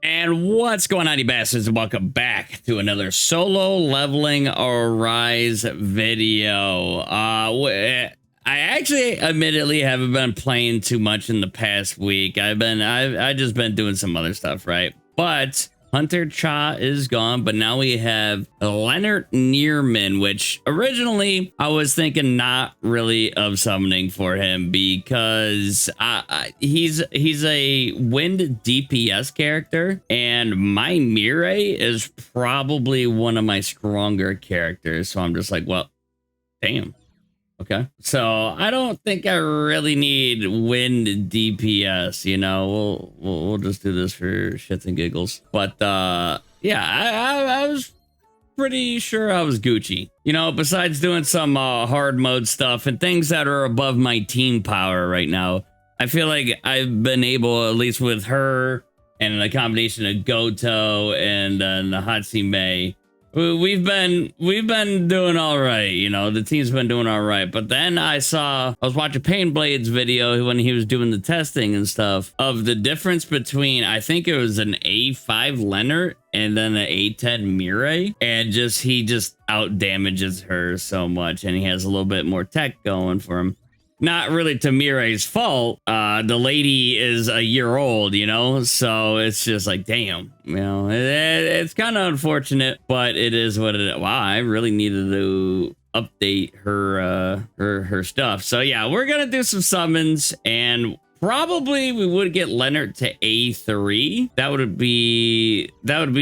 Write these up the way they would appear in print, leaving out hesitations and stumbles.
And what's going on, you bastards? Welcome back to another solo leveling Arise video. I actually admittedly haven't been playing too much in the past week. I've just been doing some other stuff, right? But Hunter Cha is gone, but now we have Lennart Niermann, which originally I was thinking not really of summoning for him because he's a wind DPS character, and my Mirai is probably one of my stronger characters. So I'm just like, well, damn. Okay, so I don't think I really need wind DPS, you know. We'll just do this for shits and giggles. But yeah, I was pretty sure I was Gucci, you know, besides doing some hard mode stuff and things that are above my team power right now. I feel like I've been able, at least with her and a combination of Goto and Nahatsime, we've been doing all right, you know. The team's been doing all right. But then I was watching Painblade's video when he was doing the testing and stuff of the difference between, I think it was an A5 Lennart and then an A10 Mirai, and he just out damages her so much, and he has a little bit more tech going for him. Not really to Mirai's fault. The lady is a year old, you know, so it's just like, damn, you know, it's kind of unfortunate, but it is what it is. Wow, I really needed to update her stuff. So yeah, we're gonna do some summons, and probably we would get Lennart to A3. That would be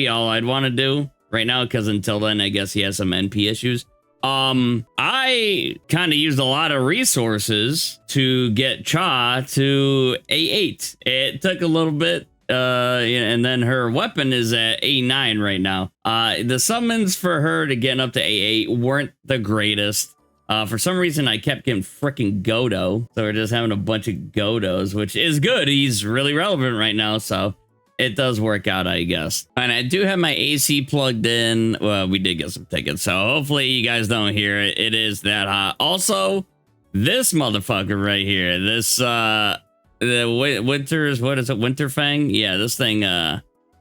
all I'd want to do right now, because until then, I guess he has some NP issues. I kind of used a lot of resources to get Cha to A8. It took a little bit, and then her weapon is at A9 right now. The summons for her to get up to A8 weren't the greatest. For some reason, I kept getting freaking Godo. So we're just having a bunch of Godos, which is good. He's really relevant right now, so it does work out, I guess. And I do have my AC plugged in. Well, we did get some tickets, so hopefully you guys don't hear it. It is that hot. Also, this motherfucker right here, this the Winter's, what is it, Winterfang? Yeah, this thing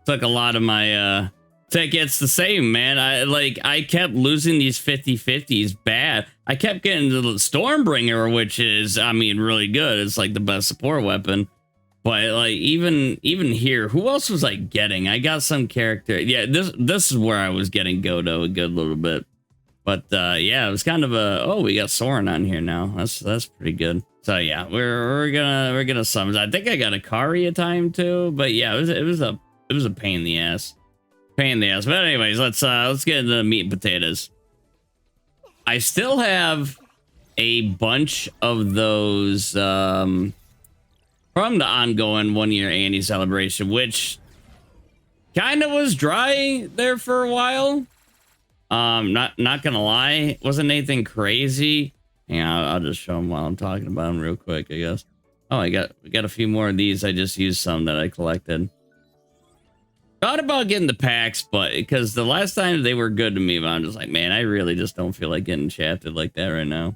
took a lot of my tickets. The same, man. I kept losing these 50-50s bad. I kept getting the Stormbringer, which is, I mean, really good. It's like the best support weapon. But like even here, who else was I getting? I got some character. Yeah, this is where I was getting Godo a good little bit. But yeah, it was kind of a, oh, we got Soren on here now. That's pretty good. So yeah, we're gonna summon. I think I got a Kari a time too. But yeah, it was a pain in the ass. But anyways, let's get into the meat and potatoes. I still have a bunch of those from the ongoing 1 year Annie celebration, which kind of was dry there for a while. Not gonna lie, wasn't anything crazy. Yeah, I'll just show them while I'm talking about them real quick, I guess. Oh, we got a few more of these. I just used some that I collected. Thought about getting the packs, but because the last time they were good to me, but I'm just like, man, I really just don't feel like getting shafted like that right now.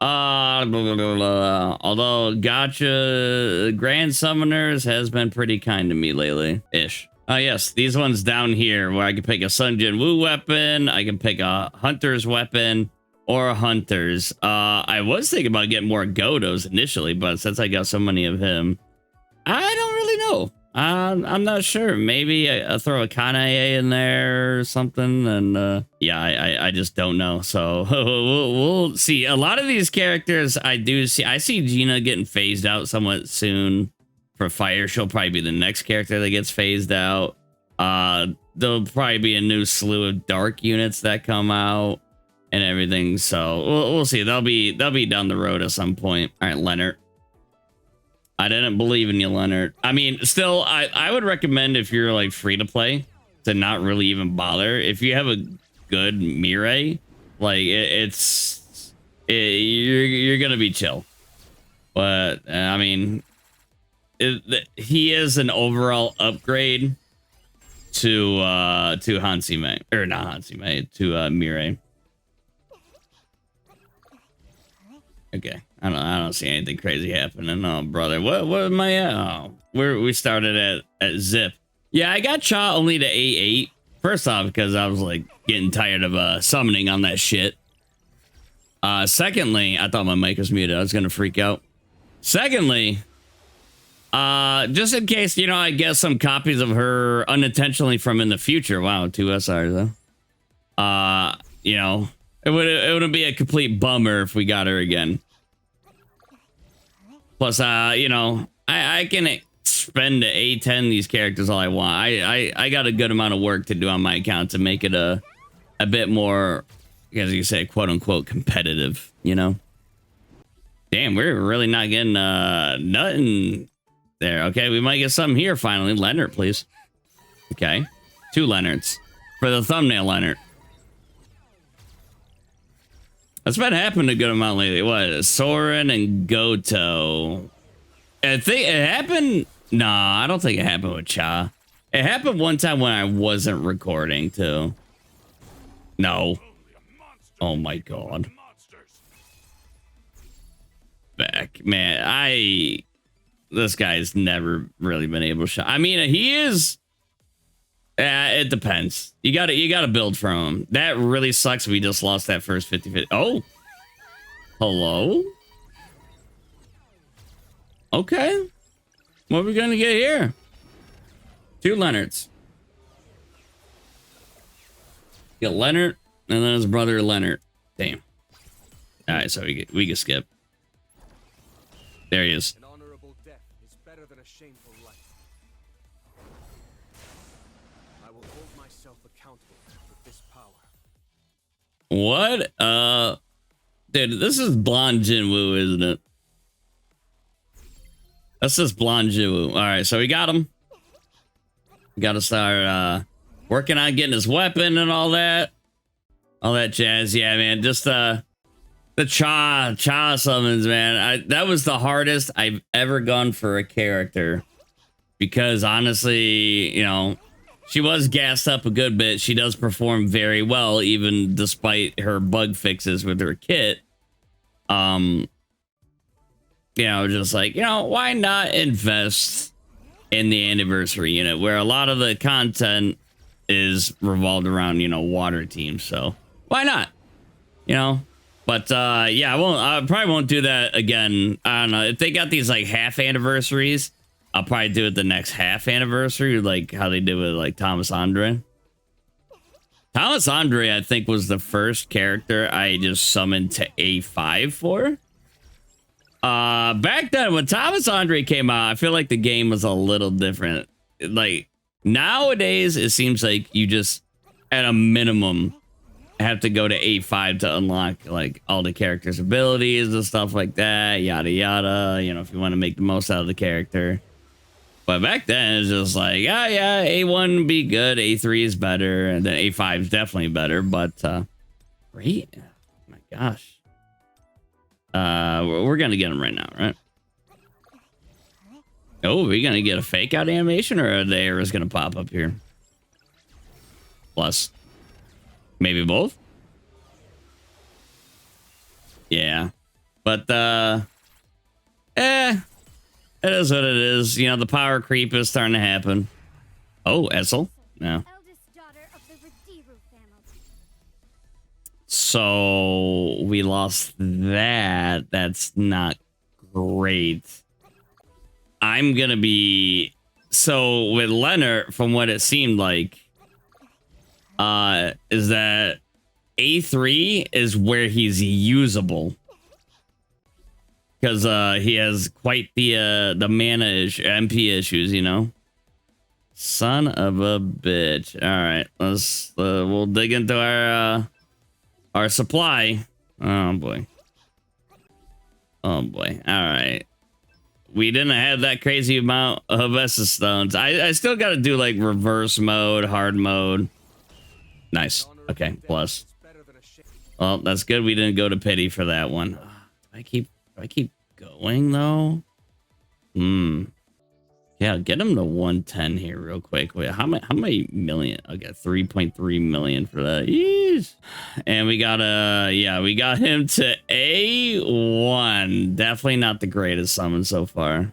Although Gotcha Grand Summoners has been pretty kind to me lately ish. Oh yes, these ones down here where I can pick a Sun Jin Woo weapon, I can pick a Hunter's weapon or a Hunter's. I was thinking about getting more Godos initially, but since I got so many of him, I don't really know. I'm not sure. Maybe I throw a Kanae in there or something, and yeah, I just don't know. So we'll see. A lot of these characters I see Gina getting phased out somewhat soon for Fire. She'll probably be the next character that gets phased out. There'll probably be a new slew of dark units that come out and everything. So we'll see. They'll be down the road at some point. All right, Lennart. I didn't believe in you, Lennart. I mean, still, I would recommend, if you're like free to play, to not really even bother. If you have a good Mirai, like you're gonna be chill. But I mean, he is an overall upgrade to Hansime, or not Hansime, to Mirai. Okay. I don't see anything crazy happening. Oh, brother. What am I at? Oh, we started at zip. Yeah, I got Cha only to A8. First off, because I was like getting tired of summoning on that shit. Secondly, I thought my mic was muted. I was gonna freak out. Secondly, just in case, you know, I get some copies of her unintentionally from in the future. Wow, 2 SRs though. You know, it would be a complete bummer if we got her again. Plus, you know, I can spend A10 these characters all I want. I got a good amount of work to do on my account to make it a bit more, as you say, quote unquote, competitive, you know? Damn, we're really not getting nothing there. Okay, we might get something here finally. Lennart, please. Okay, 2 Lennarts for the thumbnail Lennart. That's been happening a good amount lately. What? Soren and Goto. I think it happened. Nah, I don't think it happened with Cha. It happened one time when I wasn't recording too. No. Oh my god. Back, man. This guy's never really been able to shot. I mean, he is. It depends. You gotta build from him. That really sucks. We just lost that first 50-50. Oh, hello. Okay, what are we gonna get here? 2 Lennarts. Get Lennart and then his brother Lennart. Damn. All right, so we can skip. There he is. An honorable death is better than a shameful life. I will hold myself accountable with this power. What? Dude, this is blonde Jinwoo, isn't it? That's just blonde Jinwoo. All right, so we got him. We got to start working on getting his weapon and all that jazz. Yeah, man, just the Cha summons, man. That was the hardest I've ever gone for a character, because honestly, you know, she was gassed up a good bit. She does perform very well, even despite her bug fixes with her kit. You know, just like, you know, why not invest in the anniversary unit where a lot of the content is revolved around, you know, water teams. So why not, you know? But yeah, I probably won't do that again. I don't know if they got these like half anniversaries. I'll probably do it the next half anniversary, like how they did with like Thomas Andre. Thomas Andre, I think, was the first character I just summoned to A5 for. Back then when Thomas Andre came out, I feel like the game was a little different. Like nowadays, it seems like you just at a minimum have to go to A5 to unlock like all the character's abilities and stuff like that, yada yada, you know, if you want to make the most out of the character. But back then it's just like, yeah, A1 would be good, A3 is better, and then A5 is definitely better. But great, oh my gosh, we're gonna get him right now, right? Oh, we're gonna get a fake out animation, or the arrow is gonna pop up here. Plus, maybe both. Yeah, but it is what it is. You know, the power creep is starting to happen. Oh, Essel. No. So we lost that. That's not great. I'm gonna be so with Lennart, from what it seemed like, is that A3 is where he's usable. Because he has quite the mana MP issues, you know. Son of a bitch. All right, let's we'll dig into our supply. Oh boy. Oh boy. All right. We didn't have that crazy amount of Estus stones. I still got to do like reverse mode, hard mode. Nice. Okay. Plus. Well, that's good. We didn't go to pity for that one. Do I keep going though? Yeah, get him to 110 here real quick. Wait, how many million? I got 3.3 million for that. Yeesh. And we got we got him to A1. Definitely not the greatest summon so far.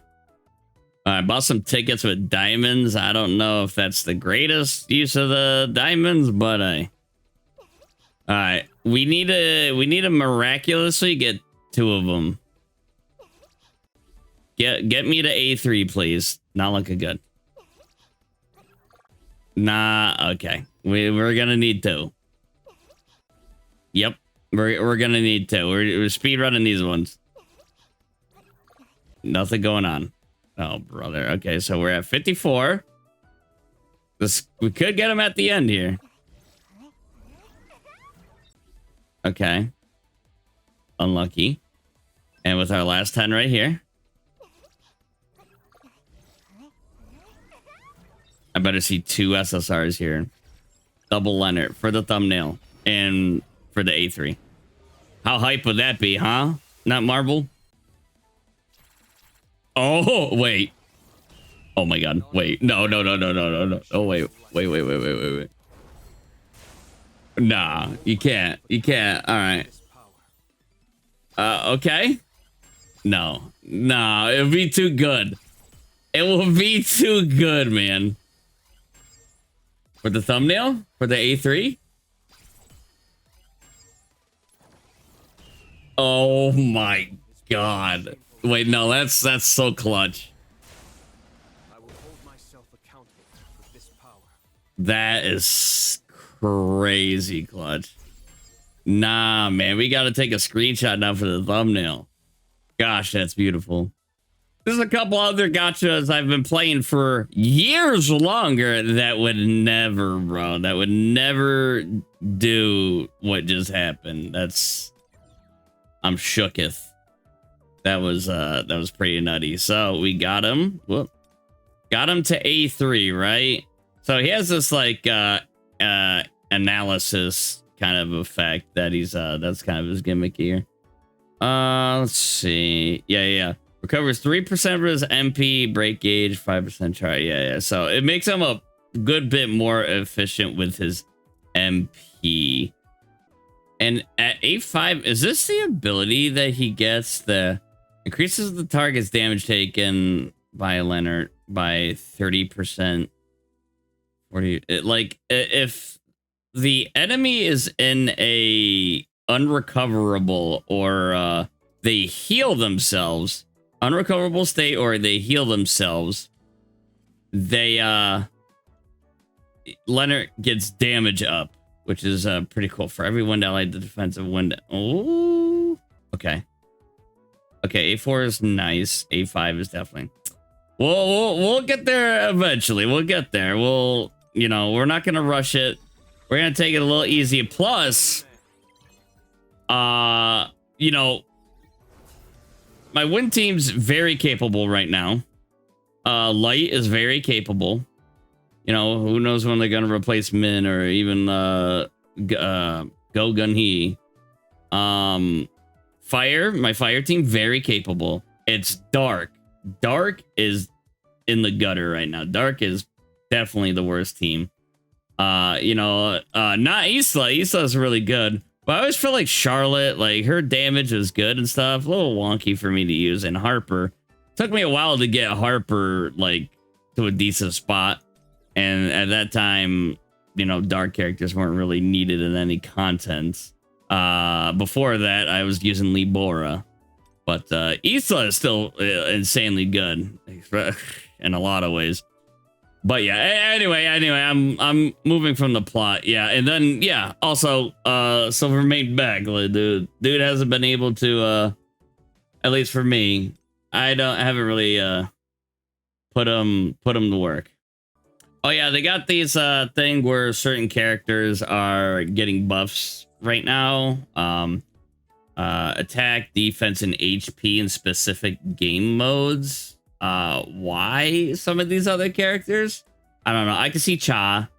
I bought some tickets with diamonds. I don't know if that's the greatest use of the diamonds, but all right, we need to miraculously get 2 of them. Get me to A3, please. Not looking good. Nah, okay. We're gonna need 2. Yep, we're gonna need 2. We're speed running these ones. Nothing going on. Oh, brother. Okay, so we're at 54. We could get him at the end here. Okay. Unlucky. And with our last 10 right here. I better see 2 SSRs here. Double Lennart for the thumbnail and for the A3. How hype would that be, huh? Not Marvel? Oh, wait. Oh my god. Wait. No. Oh, wait. Nah, you can't. You can't. All right. Okay. No. Nah, it'll be too good. It will be too good, man. For the thumbnail? For the A3? Oh my god. Wait, no, that's so clutch. I will hold myself accountable for this power. That is crazy clutch. Nah, man, we got to take a screenshot now for the thumbnail. Gosh, that's beautiful. There's a couple other gachas I've been playing for years longer that would never, bro. That would never do what just happened. I'm shooketh. That was pretty nutty. So we got him. Whoop. Got him to A3, right? So he has this like analysis kind of effect that he's that's kind of his gimmick here. Let's see. Yeah. Recovers 3% of his MP, break gauge, 5% chart. Yeah. So it makes him a good bit more efficient with his MP. And at A5, is this the ability that he gets that increases the target's damage taken by Lennart by 30%? Like if the enemy is in a unrecoverable or they heal themselves, unrecoverable state, or they heal themselves, they Lennart gets damage up, which is pretty cool. For every wind allied, the defensive wind. Oh, okay. A4 is nice. A5 is definitely. We'll get there eventually. We'll get there. We're not gonna rush it. We're gonna take it a little easy. Plus, my win team's very capable right now. Light is very capable. Who knows when they're gonna replace Min or even Go Gun He. Fire, my fire team, very capable. It's Dark. Dark is in the gutter right now. Dark is definitely the worst team. Not Isla. Isla's really good. But I always feel like Charlotte, like her damage is good and stuff. A little wonky for me to use. And Harper. Took me a while to get Harper like to a decent spot. And at that time, dark characters weren't really needed in any content. Before that, I was using Libora. But Isla is still insanely good in a lot of ways. But yeah, anyway, I'm moving from the plot. Yeah, and then also Silvermane back. Dude hasn't been able to at least for me. I haven't really put him to work. Oh yeah, they got these thing where certain characters are getting buffs right now. Attack, defense, and HP in specific game modes. Why some of these other characters? I don't know. I can see Cha,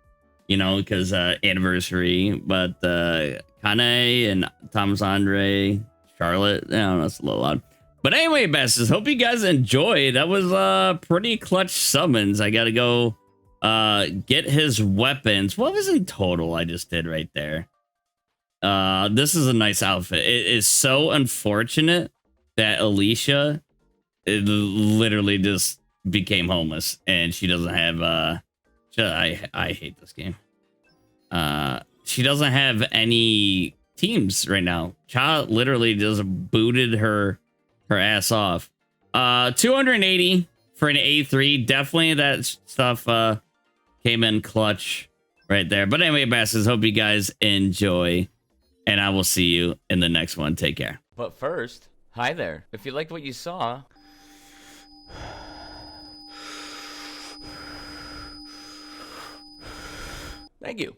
because anniversary, but Kane and Thomas Andre, Charlotte, I don't know, it's a little odd. But anyway, besties, hope you guys enjoyed. That was pretty clutch summons. I gotta go get his weapons. What was in total I just did right there? This is a nice outfit. It is so unfortunate that Alicia literally just became homeless and she doesn't have I hate this game. She doesn't have any teams right now. Cha literally just booted her ass off. 280 for an A3. Definitely that stuff came in clutch right there. But anyway, bastards, hope you guys enjoy, and I will see you in the next one. Take care. But first, hi there. If you liked what you saw, thank you.